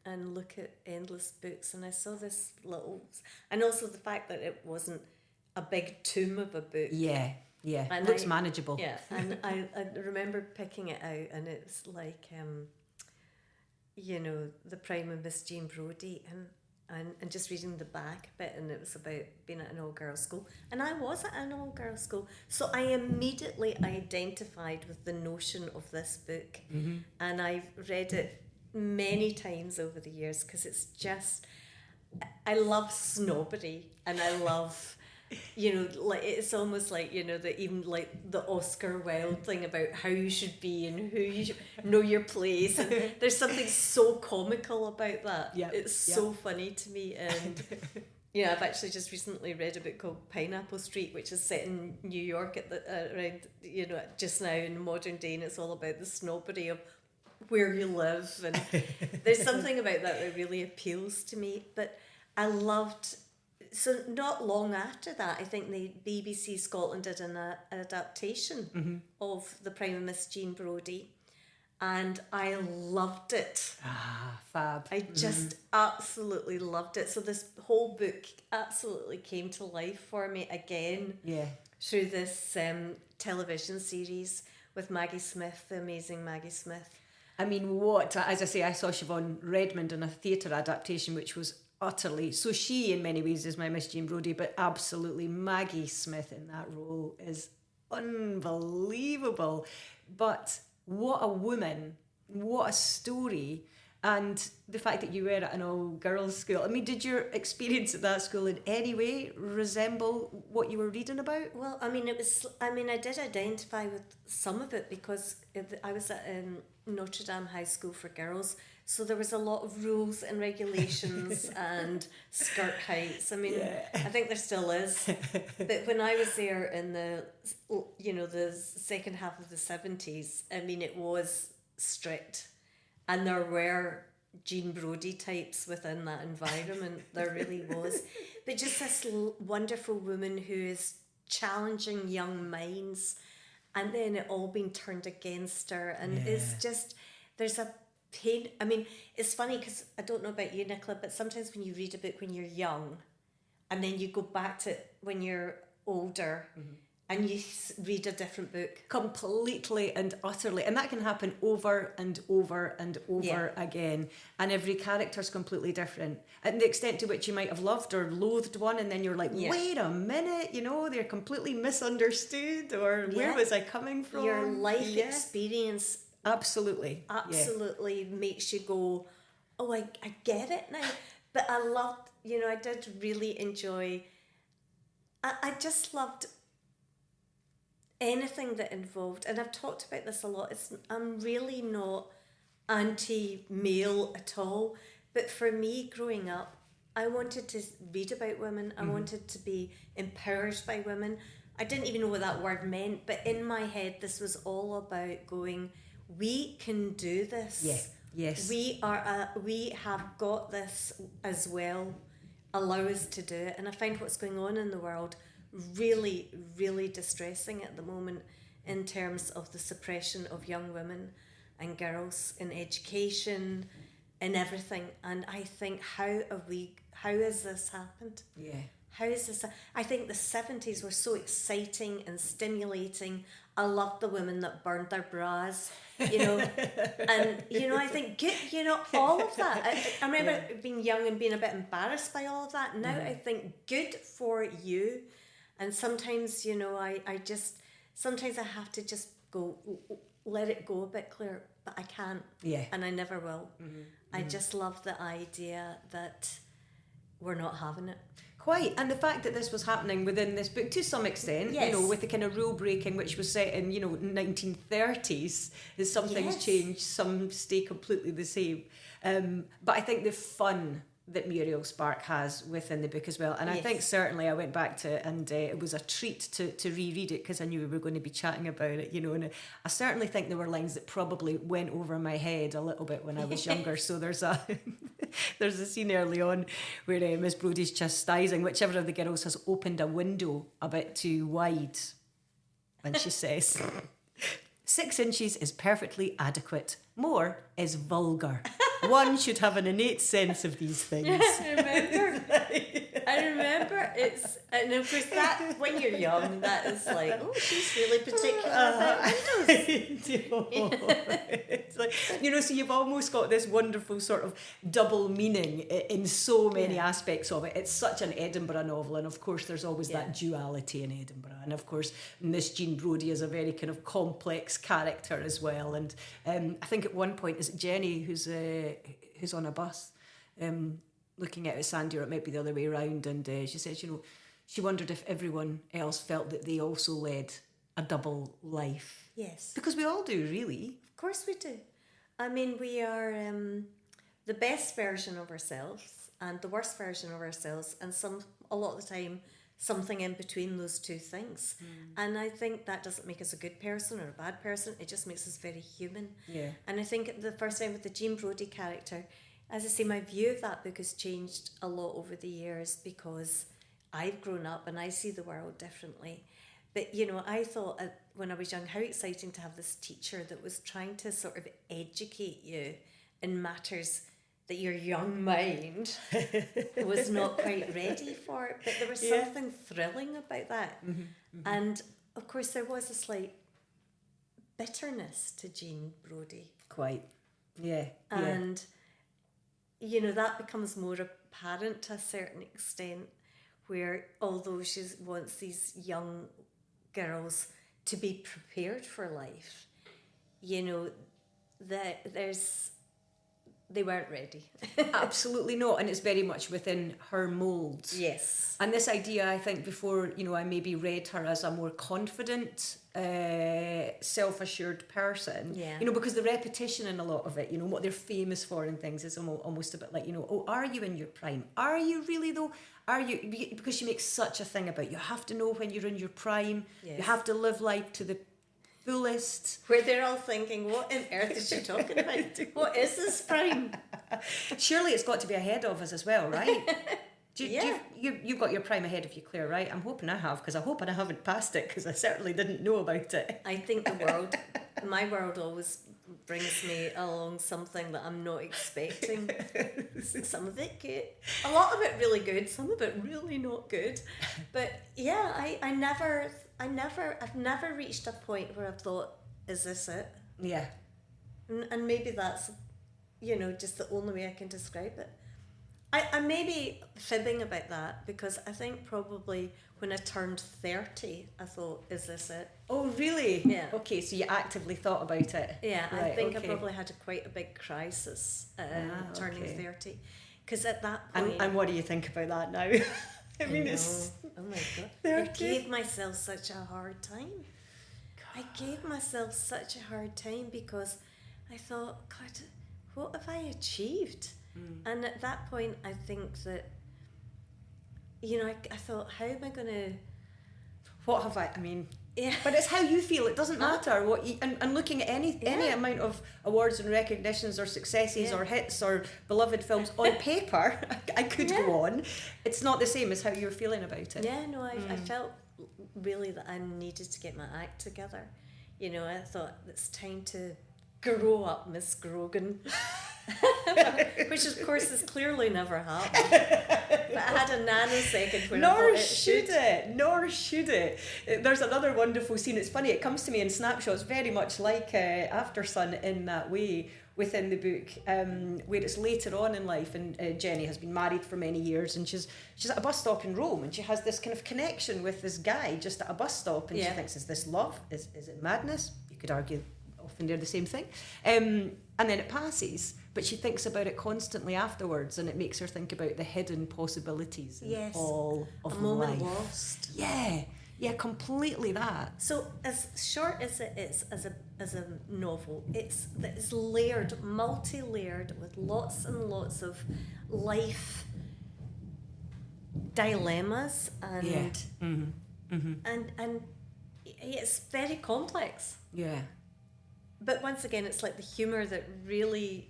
and look at endless books, and I saw this and also the fact that it wasn't a big tome of a book. Yeah, it looks manageable. Yeah, and I remember picking it out, and it was like, the Prime of Miss Jean Brodie, and just reading the back a bit, and it was about being at an all-girls school. And I was at an all-girls school, so I immediately identified with the notion of this book. And I've read it many times over the years because it's just, I love snobbery and I love, like it's almost like, even like the Oscar Wilde thing about how you should be and who you should know your place. And there's something so comical about that. Yeah, it's so funny to me. And I've actually just recently read a book called Pineapple Street, which is set in New York at around just now in modern day, and it's all about the snobbery of where you live, and there's something about that really appeals to me. But I loved, so not long after that, I think the BBC Scotland did an adaptation of The Prime Miss Jean Brodie, and I loved it. Fab. I just absolutely loved it. So this whole book absolutely came to life for me again through this television series with Maggie Smith, the amazing Maggie Smith. I mean, as I say, I saw Siobhan Redmond in a theatre adaptation, which was utterly, so she in many ways is my Miss Jean Brodie, but absolutely Maggie Smith in that role is unbelievable. But what a woman, what a story. And the fact that you were at an all-girls school, I mean, did your experience at that school in any way resemble what you were reading about? Well, I mean, I did identify with some of it because I was at Notre Dame High School for Girls, so there was a lot of rules and regulations and skirt heights. I mean, I think there still is. But when I was there in the second half of the 70s, I mean, it was strict. And there were Jean Brodie types within that environment. There really was. But just this wonderful woman who is challenging young minds, and then it all being turned against her. And it's just, there's a pain. I mean, it's funny because I don't know about you, Nicola, but sometimes when you read a book when you're young, and then you go back to it when you're older, and you read a different book. Completely and utterly. And that can happen over and over and over again. And every character's completely different. And the extent to which you might have loved or loathed one, and then you're like, wait a minute, they're completely misunderstood, or where was I coming from? Your life experience absolutely makes you go, oh, I get it now. But I loved, I did really enjoy, I just loved anything that involved, and I've talked about this a lot, I'm really not anti-male at all, but for me growing up, I wanted to read about women, I wanted to be empowered by women. I didn't even know what that word meant, but in my head this was all about going, we can do this. Yes. We have got this as well. Allow us to do it. And I find what's going on in the world really, really distressing at the moment in terms of the suppression of young women and girls in education and everything. And I think, how has this happened? How is this? I think the 70s were so exciting and stimulating. I loved the women that burned their bras, and, I think, good, all of that. I remember being young and being a bit embarrassed by all of that. Now I think, good for you. And sometimes, sometimes I have to just go, let it go a bit, Claire, but I can't. And I never will. I just love the idea that we're not having it. Quite, and the fact that this was happening within this book to some extent, with the kind of rule breaking which was set in, 1930s, is some things change, some stay completely the same. But I think the fun that Muriel Spark has within the book as well, and I think certainly I went back to it, and it was a treat to reread it because I knew we were going to be chatting about it, and I certainly think there were lines that probably went over my head a little bit when I was younger. So there's a scene early on where Miss Brodie's chastising whichever of the girls has opened a window a bit too wide, and she says, 6 inches is perfectly adequate. More is vulgar. One should have an innate sense of these things. I I remember and of course that when you're young, that is like, oh, she's really particular about windows. It's like, so you've almost got this wonderful sort of double meaning in so many aspects of it. It's such an Edinburgh novel, and of course there's always that duality in Edinburgh, and of course Miss Jean Brodie is a very kind of complex character as well. And I think at one point, is it Jenny who's on a bus looking out at Sandy, or it might be the other way around, and she says, she wondered if everyone else felt that they also led a double life. Yes. Because we all do, really. Of course we do. I mean, we are the best version of ourselves and the worst version of ourselves, and a lot of the time something in between those two things. And I think that doesn't make us a good person or a bad person. It just makes us very human. Yeah. And I think the first time with the Jean Brodie character, as I say, my view of that book has changed a lot over the years because I've grown up and I see the world differently. But, I thought when I was young, how exciting to have this teacher that was trying to sort of educate you in matters that your young mind was not quite ready for. But there was something thrilling about that. And, of course, there was a slight bitterness to Jean Brodie. Quite. Yeah. And... that becomes more apparent to a certain extent, where although she wants these young girls to be prepared for life, they weren't ready. Absolutely not, and it's very much within her moulds. Yes. And this idea, I think, before, I maybe read her as a more confident, self-assured person. Yeah. Because the repetition in a lot of it, what they're famous for and things is almost a bit like, are you in your prime? Are you really though? Are you? Because she makes such a thing about you have to know when you're in your prime. Yes. You have to live life to the fullest. Where they're all thinking, what on earth is she talking about? What is this prime? Surely it's got to be ahead of us as well, right? You've got your prime ahead of you, Claire, right? I'm hoping I have, because I hope I haven't passed it, because I certainly didn't know about it. I think my world always brings me along something that I'm not expecting. Some of it good, a lot of it really good, some of it really not good. But I've never reached a point where I've thought, is this it? Yeah. And maybe that's, just the only way I can describe it. I may be fibbing about that, because I think probably when I turned 30, I thought, is this it? Oh, really? Yeah. Okay, so you actively thought about it. Yeah, right, I think I probably had quite a big crisis turning 30. Because at that point... And what do you think about that now? I mean, it's... Oh my God. 30. I gave myself such a hard time. God. I gave myself such a hard time because I thought, God, what have I achieved? And at that point, I think that, I thought, how am I going to... What have I mean... Yeah. But it's how you feel. It doesn't matter what you... And looking at any amount of awards and recognitions or successes or hits or beloved films on paper, I could go on. It's not the same as how you're feeling about it. Yeah, no, I felt really that I needed to get my act together. I thought, it's time to grow up, Miss Grogan. Which of course has clearly never happened. But I had a nanosecond where Nor should it. There's another wonderful scene. It's funny, it comes to me in snapshots, very much like After Sun in that way within the book, where it's later on in life, and Jenny has been married for many years, and she's at a bus stop in Rome, and she has this kind of connection with this guy just at a bus stop, and she thinks, is this love? Is it madness? You could argue often they're the same thing. And then it passes, but she thinks about it constantly afterwards, and it makes her think about the hidden possibilities in all of life. A moment lost. Yeah, completely that. So as short as it is as a novel, it's layered, multi-layered, with lots and lots of life dilemmas and and it's very complex. Yeah. But once again, it's like the humour that really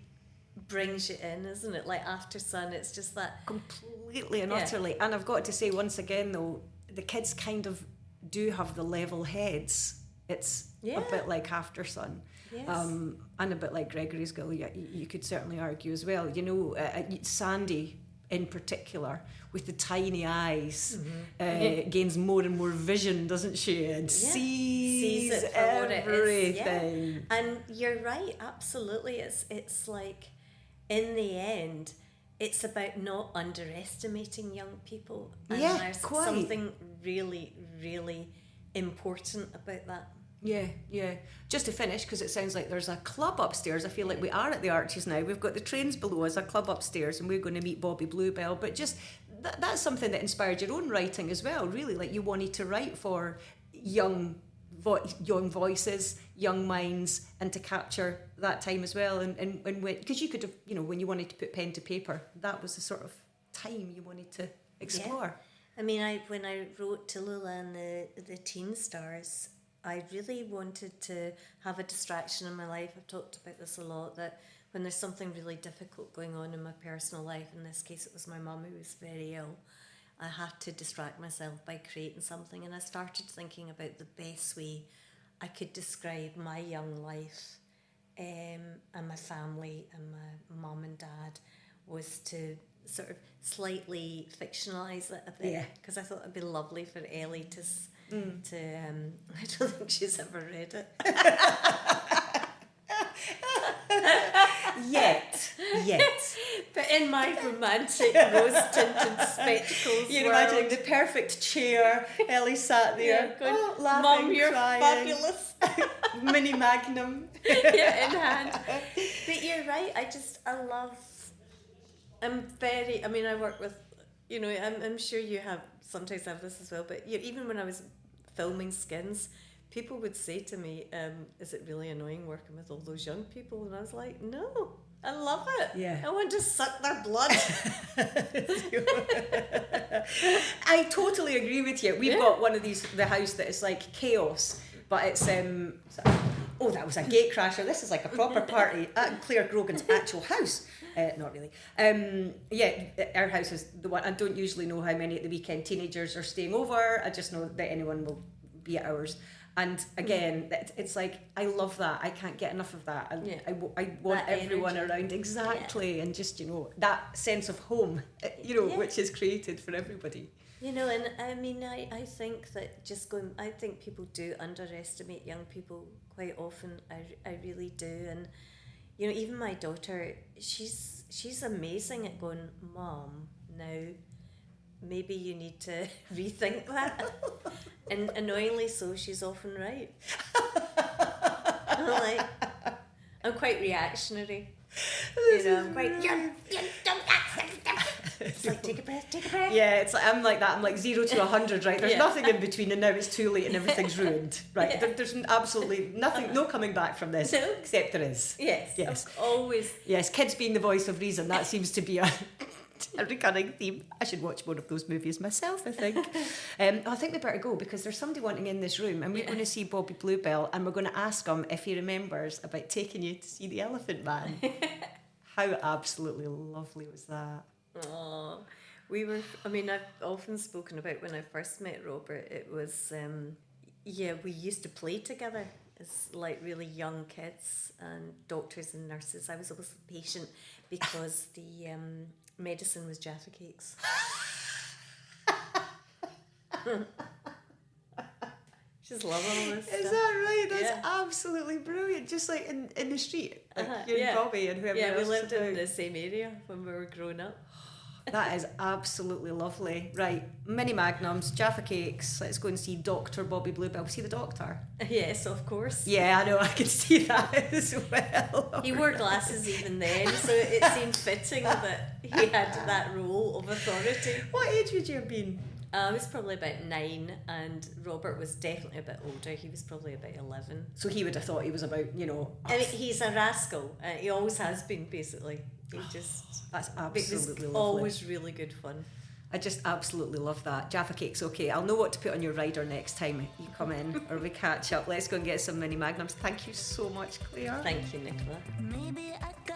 brings you in, isn't it? Like After Sun, it's just that... Completely and utterly. And I've got to say, once again, though, the kids kind of do have the level heads. It's a bit like After Sun. Yes. And a bit like Gregory's Girl, you could certainly argue as well. Sandy in particular, with the tiny eyes, gains more and more vision, doesn't she? And sees it for everything. what it is. Yeah. And you're right, absolutely. It's like, in the end, it's about not underestimating young people. And there's something really, really important about that. Yeah. Just to finish, because it sounds like there's a club upstairs. I feel like we are at the Arches now. We've got the trains below us, a club upstairs, and we're going to meet Bobby Bluebell. But just that's something that inspired your own writing as well, really. Like, you wanted to write for young voices, young minds, and to capture that time as well. And because you could have, when you wanted to put pen to paper, that was the sort of time you wanted to explore. I mean, when I wrote Tallulah and the Teen Stars, I really wanted to have a distraction in my life. I've talked about this a lot, that when there's something really difficult going on in my personal life, in this case it was my mum who was very ill, I had to distract myself by creating something. And I started thinking about the best way I could describe my young life and my family and my mum and dad was to sort of slightly fictionalise it a bit, because I thought it'd be lovely for Ellie to I don't think she's ever read it. Yet. But in my romantic rose-tinted spectacles you're imagining the perfect chair, Ellie sat there, laughing, Mum, you're crying. fabulous. Mini Magnum. In hand. But you're right, I work with, I'm sure you sometimes have this as well, but even when I was filming Skins, people would say to me, is it really annoying working with all those young people? And I was like, no, I love it. Yeah. I want to suck their blood. I totally agree with you. We've got one of these, the house that is like chaos, but it's that was a gate crasher. This is like a proper party at Clare Grogan's actual house. Not really. Our house is the one. I don't usually know how many at the weekend teenagers are staying over. I just know that anyone will be at ours. And again, it's like, I love that. I can't get enough of that. I want that everyone energy around. Exactly. Yeah. And just, that sense of home, which is created for everybody. And I mean, I think that I think people do underestimate young people quite often. I really do. And, even my daughter, she's amazing at going, Mom, now maybe you need to rethink that. And annoyingly so, she's often right. I'm quite reactionary. I'm quite, it's like, take a breath. Yeah, it's like, I'm like that. I'm like 0 to 100, right? There's nothing in between, and now it's too late and everything's ruined, right? Yeah. There's absolutely nothing, no coming back from this, except there is. Yes. Always. Yes, kids being the voice of reason, that seems to be a recurring theme. I should watch more of those movies myself, I think. I think we better go, because there's somebody wanting in this room, and we're going to see Bobby Bluebell, and we're going to ask him if he remembers about taking you to see The Elephant Man. How absolutely lovely was that? Oh, I've often spoken about when I first met Robert. It was, we used to play together as like really young kids and doctors and nurses. I was always a patient because the medicine was Jaffa cakes. Just love all this stuff. Is that right? That's absolutely brilliant. Just like in the street, like you and Bobby and whoever else. Yeah, we lived in the same area when we were growing up. That is absolutely lovely. Right, mini magnums, Jaffa cakes. Let's go and see Dr. Bobby Bluebell. See the doctor? Yes, of course. Yeah, I know. I can see that as well. He wore glasses even then, so it seemed fitting that he had that role of authority. What age would you have been? I was probably about 9, and Robert was definitely a bit older. He was probably about 11. So he would have thought he was about, I mean, he's a rascal. He always has been, basically. That's absolutely lovely. Always really good fun. I just absolutely love that. Jaffa cakes, okay. I'll know what to put on your rider next time you come in or we catch up. Let's go and get some mini magnums. Thank you so much, Clare. Thank you, Nicola. Maybe I got